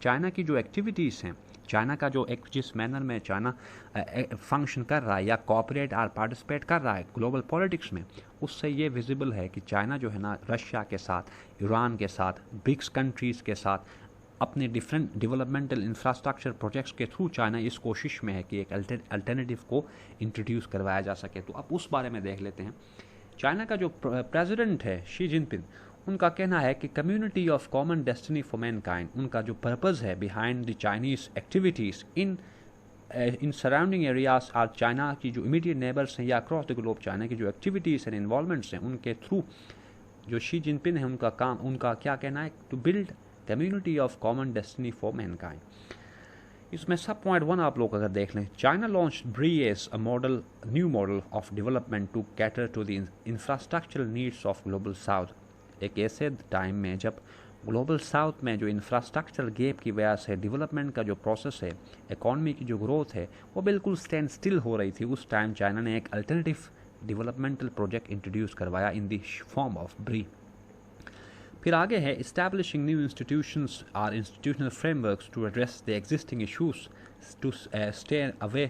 China की जो activities हैं, चाइना का जो एक जिस मैनर में चाइना फंक्शन कर रहा है या कोऑपरेट और पार्टिसिपेट कर रहा है ग्लोबल पॉलिटिक्स में, उससे ये विजिबल है कि चाइना जो है ना रशिया के साथ, ईरान के साथ, ब्रिक्स कंट्रीज़ के साथ अपने डिफरेंट डेवलपमेंटल इंफ्रास्ट्रक्चर प्रोजेक्ट्स के थ्रू चाइना इस कोशिश में है कि एक अल्टरनेटिव को इंट्रोड्यूस करवाया जा सके। तो अब उस बारे में देख लेते हैं। चाइना का जो प्रेसिडेंट है शी जिनपिंग, उनका कहना है कि community of common destiny for Mankind, उनका जो पर्पज़ है behind the Chinese activities in surrounding areas और चाइना की जो इमीडिएट नेबर्स हैं या अक्रॉस द ग्लोब चाइना की जो एक्टिविटीज़ एंड इन्वॉल्वमेंट्स हैं, उनके थ्रू जो शी जिनपिंग है उनका काम, उनका क्या कहना है, to build community of common destiny for mankind. इसमें सब पॉइंट 1 आप लोग अगर देख लें, China launch BRI as a model, new model of development to cater to the infrastructural needs of Global South. एक ऐसे टाइम में जब ग्लोबल साउथ में जो इंफ्रास्ट्रक्चरल गैप की वजह से डेवलपमेंट का जो प्रोसेस है, इकॉनमी की जो ग्रोथ है वो बिल्कुल स्टैंड स्टिल हो रही थी, उस टाइम चाइना ने एक अल्टरनेटिव डेवलपमेंटल प्रोजेक्ट इंट्रोड्यूस करवाया in the form of BRI. फिर आगे है इस्टेब्लिशिंग न्यू इंस्टीट्यूशंस और institutional frameworks to address the existing issues to stay away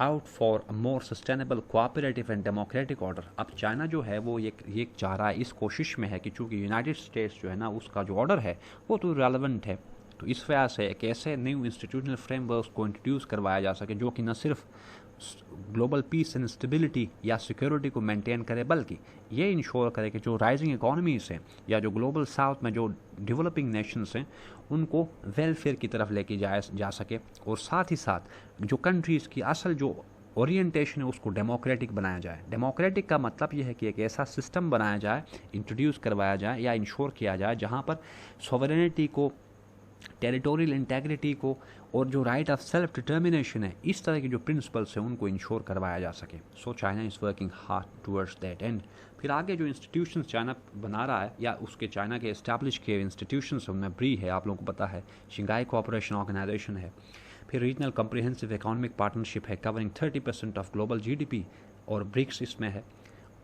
out for a more sustainable cooperative and democratic order. अब China जो है वो ये चाह रहा है, इस कोशिश में है कि चूँकि यूनाइटेड स्टेट्स जो है ना उसका जो ऑर्डर है वो तो रेलेवेंट है, तो इस वजह से एक ऐसे न्यू इंस्टीट्यूशनल फ्रेमवर्क्स को इंट्रोड्यूस करवाया जा सके जो कि न सिर्फ ग्लोबल पीस एंड स्टेबिलिटी या सिक्योरिटी को मेंटेन करे, बल्कि ये इंश्योर करे कि जो राइजिंग इकोनॉमीज़ हैं या जो ग्लोबल साउथ में जो डेवलपिंग नेशंस हैं उनको वेलफेयर की तरफ लेके जा सके, और साथ ही साथ जो कंट्रीज़ की असल जो ओरिएंटेशन है उसको डेमोक्रेटिक बनाया जाए। डेमोक्रेटिक का मतलब ये है कि एक ऐसा सिस्टम बनाया जाए, इंट्रोड्यूस करवाया जाए या इंश्योर किया जाए जहाँ पर सॉवरेनिटी को, टेरिटोरियल इंटेग्रिटी को और जो राइट ऑफ सेल्फ डिटर्मिनेशन है, इस तरह की जो प्रिंसिपल्स हैं उनको इंश्योर करवाया जा सके। So China is working hard towards that and. फिर आगे जो इंस्टीट्यूशंस चाइना बना रहा है या उसके चाइना के इस्टेब्लिश किए इंस्टीट्यूशंस उनमें ब्री है, आप लोगों को पता है, शंघाई कोऑपरेशन ऑर्गेनाइजेशन है, फिर रीजनल कम्प्रिहेंसिव इकोनॉमिक पार्टनरशिप है कवरिंग 30% ऑफ ग्लोबल GDP, और ब्रिक्स इसमें है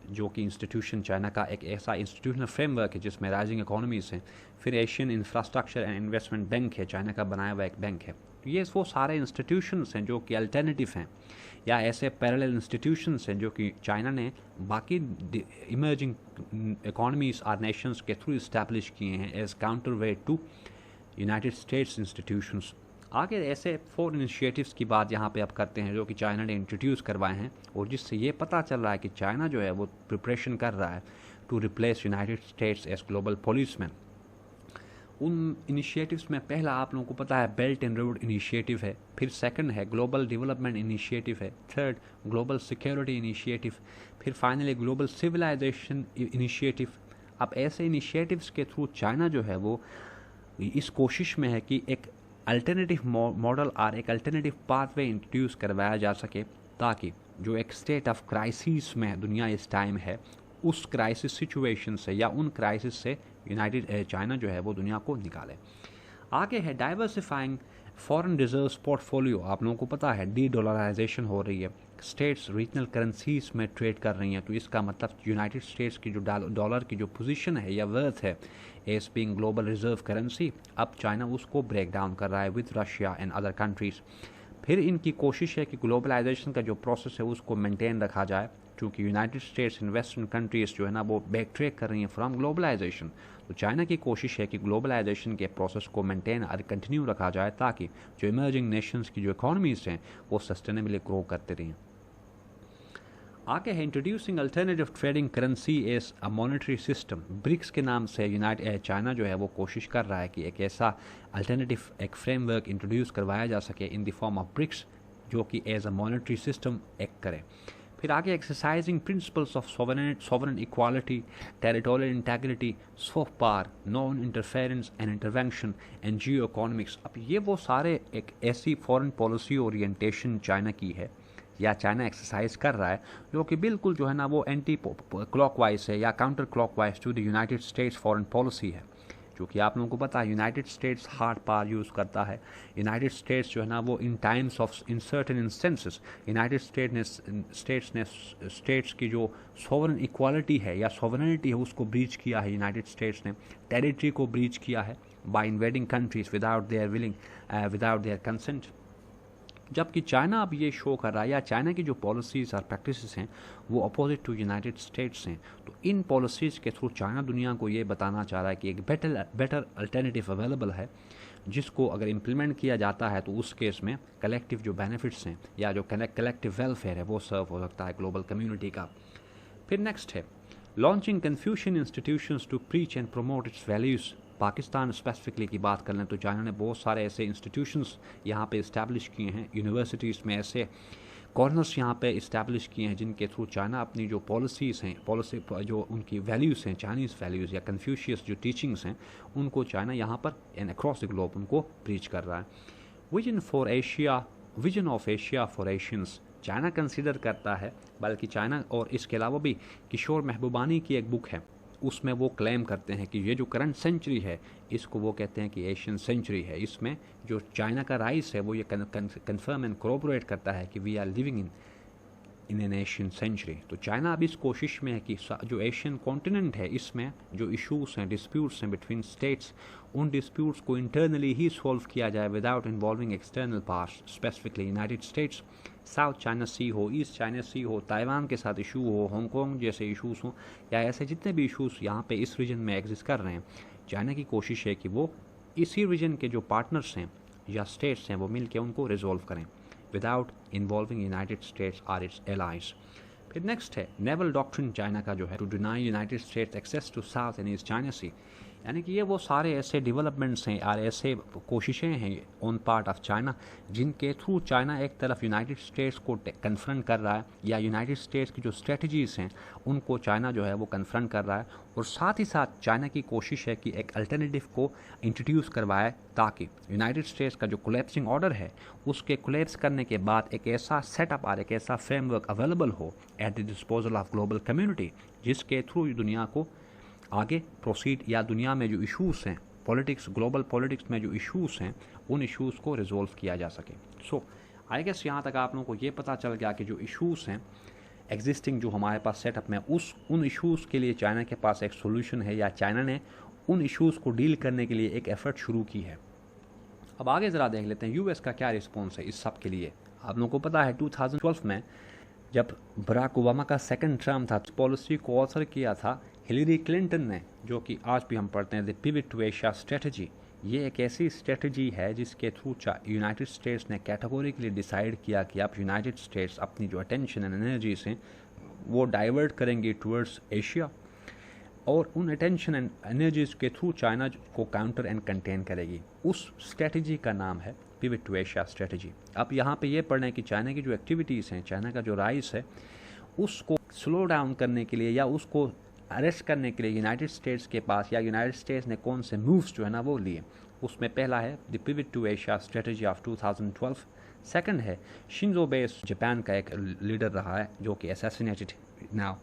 जो कि इंस्टीट्यूशन चाइना का एक ऐसा इंस्टीट्यूशनल फ्रेमवर्क है जिसमें राइजिंग इकोनॉमीज़ हैं। फिर Asian infrastructure and investment bank है, चाइना का बनाया हुआ एक बैंक है। तो ये वो सारे इंस्टीट्यूशंस हैं जो कि अल्टरनेटिव हैं या ऐसे पैरेलल इंस्टीट्यूशंस हैं जो कि चाइना ने बाकी इमर्जिंग इकोनॉमीज़ और नेशंस के थ्रू इस्टेब्लिश किए हैं as counterweight to United States institutions. आगे ऐसे 4 इनिशिएटिव्स की बात यहाँ पे अब करते हैं जो कि चाइना ने इंट्रोड्यूस करवाए हैं, और जिससे ये पता चल रहा है कि चाइना जो है वो प्रिपरेशन कर रहा है to replace United States as global policeman. उन इनिशिएटिव्स में पहला आप लोगों को पता है बेल्ट एंड रोड इनिशिएटिव है, फिर सेकंड है ग्लोबल डेवलपमेंट इनिशिएटिव है, थर्ड ग्लोबल सिक्योरिटी इनिशिएटिव, फिर फाइनली ग्लोबल सिविलाइजेशन इनिशिएटिव। अब ऐसे इनिशिएटिव्स के थ्रू चाइना जो है वो इस कोशिश में है कि एक अल्टरनेटिव मॉडल और एक अल्टरनेटिव पाथवे इंट्रोड्यूस करवाया जा सके, ताकि जो एक स्टेट ऑफ क्राइसिस में दुनिया इस टाइम है उस क्राइसिस सिचुएशन से या उन क्राइसिस से यूनाइटेड चाइना जो है वो दुनिया को निकाले। आगे है डाइवर्सिफाइंग फॉरेन रिजर्व्स पोर्टफोलियो। आप लोगों को पता है डी डॉलराइजेशन हो रही है, स्टेट्स रीजनल करेंसीज में ट्रेड कर रही हैं, तो इसका मतलब यूनाइटेड स्टेट्स की जो डॉलर की जो पोजीशन है या वर्थ है as being global reserve currency, अब चाइना उसको ब्रेक डाउन कर रहा है with Russia and other countries. फिर इनकी कोशिश है कि ग्लोबलाइजेशन का जो प्रोसेस है उसको मेंटेन रखा जाए, क्योंकि United states and western countries जो है ना वो बैक ट्रैक कर रही हैं फ्रॉम ग्लोबलाइजेशन। तो चाइना की कोशिश है कि ग्लोबलाइजेशन के प्रोसेस को मेंटेन और कंटिन्यू रखा जाए, ताकि जो इमर्जिंग नेशंस की जो इकोनॉमीज़ हैं वो सस्टेनेबली ग्रो करते रहें। आगे है introducing alternative trading currency as a monetary system. BRICS के नाम से चाइना जो है वो कोशिश कर रहा है कि एक ऐसा अल्टरनेटिव एक फ्रेमवर्क इंट्रोड्यूस करवाया जा सके in the form of BRICS, जो कि as a monetary system act करे। फिर आगे exercising principles of sovereign equality, territorial integrity, soft power, non interference and intervention and geoeconomics. अब ये वो सारे एक ऐसी फॉरेन पॉलिसी ओरिएंटेशन चाइना की है या चाइना एक्सरसाइज कर रहा है जो कि बिल्कुल जो है ना वो एंटी क्लॉकवाइज है या counter clockwise to the United States foreign policy है। क्योंकि आप लोगों को पता है United States hard power use करता है, यूनाइटेड स्टेट्स जो है ना वो in times of in certain instances United States की जो सॉवरेन इक्वालिटी है या सॉवरेनिटी है उसको ब्रीच किया है, यूनाइटेड स्टेट्स ने टेरिटरी को ब्रीच किया है। by invading countries without their consent. जबकि चाइना अब ये शो कर रहा है, या चाइना की जो पॉलिसीज़ और प्रैक्टिसेस हैं वो अपोजिट टू यूनाइटेड स्टेट्स हैं। तो इन पॉलिसीज़ के थ्रू चाइना दुनिया को ये बताना चाह रहा है कि एक बेटर अल्टरनेटिव अवेलेबल है, जिसको अगर इम्प्लीमेंट किया जाता है तो उस केस में कलेक्टिव जो बेनिफिट्स हैं या जो कलेक्टिव वेलफेयर है वो सर्व हो सकता है ग्लोबल कम्युनिटी का। फिर नेक्स्ट है launching Confucian institutions to preach and promote its values. Pakistan specifically की बात कर लें तो चाइना ने बहुत सारे ऐसे इंस्टीट्यूशंस यहाँ पे इस्टेब्लिश किए हैं, यूनिवर्सिटीज़ में ऐसे कॉर्नर्स यहाँ पे इस्टेब्लिश किए हैं जिनके थ्रू चाइना अपनी जो पॉलिसीज़ हैं, जो उनकी वैल्यूज़ हैं, चाइनीज़ वैल्यूज़ या कन्फ्यूशियस जो टीचिंग्स हैं, उनको चाइना यहाँ पर एंड अक्रॉस द ग्लोब उनको प्रीच कर रहा है। Vision of Asia for Asians China consider करता है, बल्कि चाइना और इसके अलावा भी किशोर महबूबानी की एक बुक है, उसमें वो क्लेम करते हैं कि ये जो करंट सेंचुरी है इसको वो कहते हैं कि एशियन सेंचुरी है। इसमें जो चाइना का राइज है वो ये कन्फर्म एंड कोरोबोरेट करता है कि we are living in an Asian century. तो चाइना अब इस कोशिश में है कि जो एशियन कॉन्टिनेंट है इसमें जो इशूज़ हैं, डिस्प्यूट्स हैं बिटवीन स्टेट्स, उन डिस्प्यूट्स को इंटरनली ही सॉल्व किया जाए without involving external parts, specifically United States. South China Sea हो, ईस्ट चाइना सी हो, ताइवान के साथ इशू हो, हांगकॉन्ग जैसे इशूज़ हों, या ऐसे जितने भी इशूज़ यहाँ पे इस रीजन में एग्जिस्ट कर रहे हैं, चाइना की कोशिश है कि वो इसी रीजन के जो पार्टनर्स हैं या स्टेट्स हैं वो मिल के उनको रिजॉल्व करें विदाउट इन्वॉल्विंग यूनाइटेड स्टेट्स और इट्स एलाइज। फिर नेक्स्ट है नेवल डॉक्ट्रिन चाइना का जो है to deny United States access to South and East China Sea. यानी कि ये वो सारे ऐसे डेवलपमेंट्स हैं और ऐसे कोशिशें हैं ऑन पार्ट ऑफ चाइना जिनके थ्रू चाइना एक तरफ यूनाइटेड स्टेट्स को कन्फ्रंट कर रहा है, या यूनाइटेड स्टेट्स की जो स्ट्रेटजीज़ हैं उनको चाइना जो है वो कन्फ्रंट कर रहा है, और साथ ही साथ चाइना की कोशिश है कि एक अल्टरनेटिव को इंट्रोड्यूस करवाए ताकि यूनाइटेड स्टेट्स का जो कोलैप्सिंग ऑर्डर है उसके कोलैप्स करने के बाद एक ऐसा सेटअप और एक ऐसा फ्रेमवर्क अवेलेबल हो at the disposal of global community, जिसके थ्रू दुनिया को आगे प्रोसीड, या दुनिया में जो इश्यूज़ हैं पॉलिटिक्स, ग्लोबल पॉलिटिक्स में जो इश्यूज़ हैं उन इश्यूज़ को रिजॉल्व किया जा सके। सो आई गेस यहाँ तक आप लोगों को ये पता चल गया कि जो इश्यूज़ हैं एग्जिस्टिंग जो हमारे पास सेटअप में उन इश्यूज़ के लिए चाइना के पास एक सोल्यूशन है, या चाइना ने उन इश्यूज़ को डील करने के लिए एक एफर्ट शुरू की है। अब आगे ज़रा देख लेते हैं यूएस का क्या रिस्पॉन्स है इस सब के लिए। आप लोगों को पता है 2012 में जब बराक ओबामा का सेकंड टर्म था, पॉलिसी को ऑथर किया था हिलरी क्लिंटन ने, जो कि आज भी हम पढ़ते हैं the pivot to Asia strategy. ये एक ऐसी स्ट्रेटजी है जिसके थ्रू यूनाइटेड स्टेट्स ने कैटेगोरिकली डिसाइड किया कि अब यूनाइटेड स्टेट्स अपनी जो अटेंशन एंड एनर्जीज हैं वो डाइवर्ट करेंगे टुवर्ड्स एशिया, और उन अटेंशन एंड एनर्जीज के थ्रू चाइना को काउंटर एंड कंटेन करेगी। उस स्ट्रेटजी का नाम है पिवट टू एशिया स्ट्रेटजी। अब यहाँ पे ये पढ़ना है कि चाइना की जो एक्टिविटीज़ हैं, चाइना का जो राइज है, उसको स्लो डाउन करने के लिए या उसको अरेस्ट करने के लिए यूनाइटेड स्टेट्स के पास या यूनाइटेड स्टेट्स ने कौन से मूव्स जो है ना वो लिए। उसमें पहला है the pivot to Asia strategy of 2012। Second है शिंजो आबे जापान का एक लीडर रहा है जो कि असैसिनेटेड नाउ।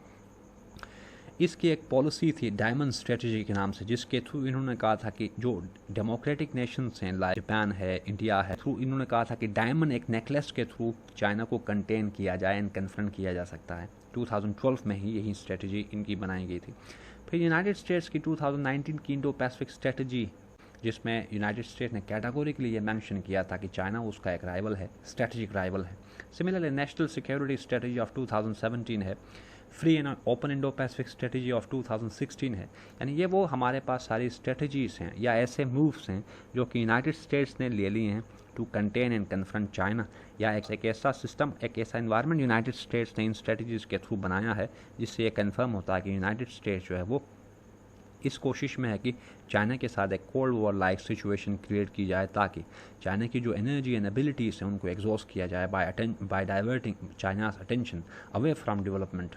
इसकी एक पॉलिसी थी डायमंड स्ट्रेटजी के नाम से, जिसके थ्रू इन्होंने कहा था कि जो डेमोक्रेटिक नेशंस हैं लाइक जापान है, इंडिया है, थ्रू इन्होंने कहा था कि डायमंड एक नेकलेस के थ्रू चाइना को कंटेन किया जाए एंड कन्फ्रंट किया जा सकता है। 2012 में ही यही स्ट्रेटजी इनकी बनाई गई थी। फिर यूनाइटेड स्टेट्स की 2019 की इंडो पैसिफिक स्ट्रेटजी, जिसमें यूनाइटेड स्टेट्स ने कैटेगोरिकली ये मेंशन किया था कि चाइना उसका एक राइवल है, स्ट्रेटजिक राइवल है। Similarly national security strategy of 2017 है, free and open Indo Pacific strategy of 2016 है। यानी ये वो हमारे पास सारी स्ट्रेटजीज़ हैं या ऐसे मूव्स हैं जो कि यूनाइटेड स्टेट्स ने ले लिए हैं to contain and confront China, या एक ऐसा सिस्टम, एक ऐसा इन्वायरमेंट यूनाइटेड स्टेट्स ने इन स्ट्रेटजीज़ के थ्रू बनाया है जिससे ये कन्फर्म होता है कि यूनाइटेड स्टेट्स जो है वो इस कोशिश में है कि चाइना के साथ एक cold war like situation create की जाए ताकि चाइना की जो एनर्जी एंड एबिलिटीज़ हैं उनको एग्जॉस्ट किया जाए by diverting China's attention away from development.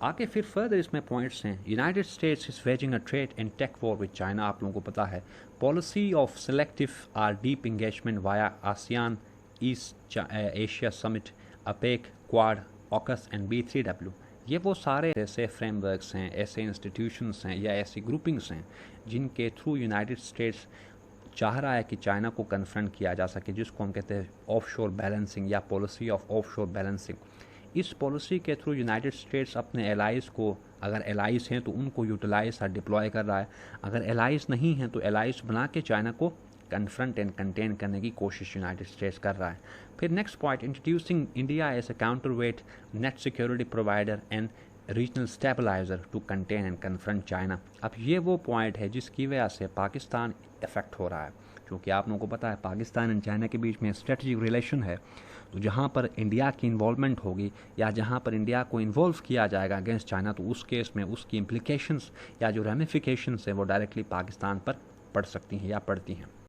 आगे फिर फर्दर इसमें पॉइंट्स हैं। United States is waging a trade and tech war with China. आप लोगों को पता है policy of selective or deep engagement via ASEAN, East Asia Summit, APEC, Quad, AUKUS and B3W। ये वो सारे ऐसे फ्रेमवर्क्स हैं, ऐसे इंस्टीट्यूशंस हैं या ऐसी ग्रुपिंग्स हैं जिनके थ्रू यूनाइटेड स्टेट्स चाह रहा है कि चाइना को कन्फ्रंट किया जा सके, जिसको हम कहते हैं ऑफशोर बैलेंसिंग या पॉलिसी ऑफ ऑफशोर बैलेंसिंग। इस पॉलिसी के थ्रू यूनाइटेड स्टेट्स अपने एलाइज को अगर एलाइज हैं तो उनको यूटिलाइज और डिप्लॉय कर रहा है, अगर एलाइज नहीं हैं तो एलाइज बना के चाइना को कन्फ्रंट एंड कंटेन करने की कोशिश यूनाइटेड स्टेट्स कर रहा है। फिर next point, introducing India as a counterweight net security provider and regional stabiliser to contain and confront China. अब ये वो पॉइंट है जिसकी वजह से पाकिस्तान इफेक्ट हो रहा है, क्योंकि आप लोगों को पता है पाकिस्तान एंड चाइना के बीच में स्ट्रेटजिक रिलेशन है। तो जहाँ पर इंडिया की इन्वॉल्वमेंट होगी या जहाँ पर इंडिया को इन्वॉल्व किया जाएगा अगेंस्ट चाइना, तो उस केस में उसकी इम्प्लीकेशंस या जो रेमिफिकेशंस हैं वो डायरेक्टली पाकिस्तान पर पड़ सकती हैं या पड़ती हैं।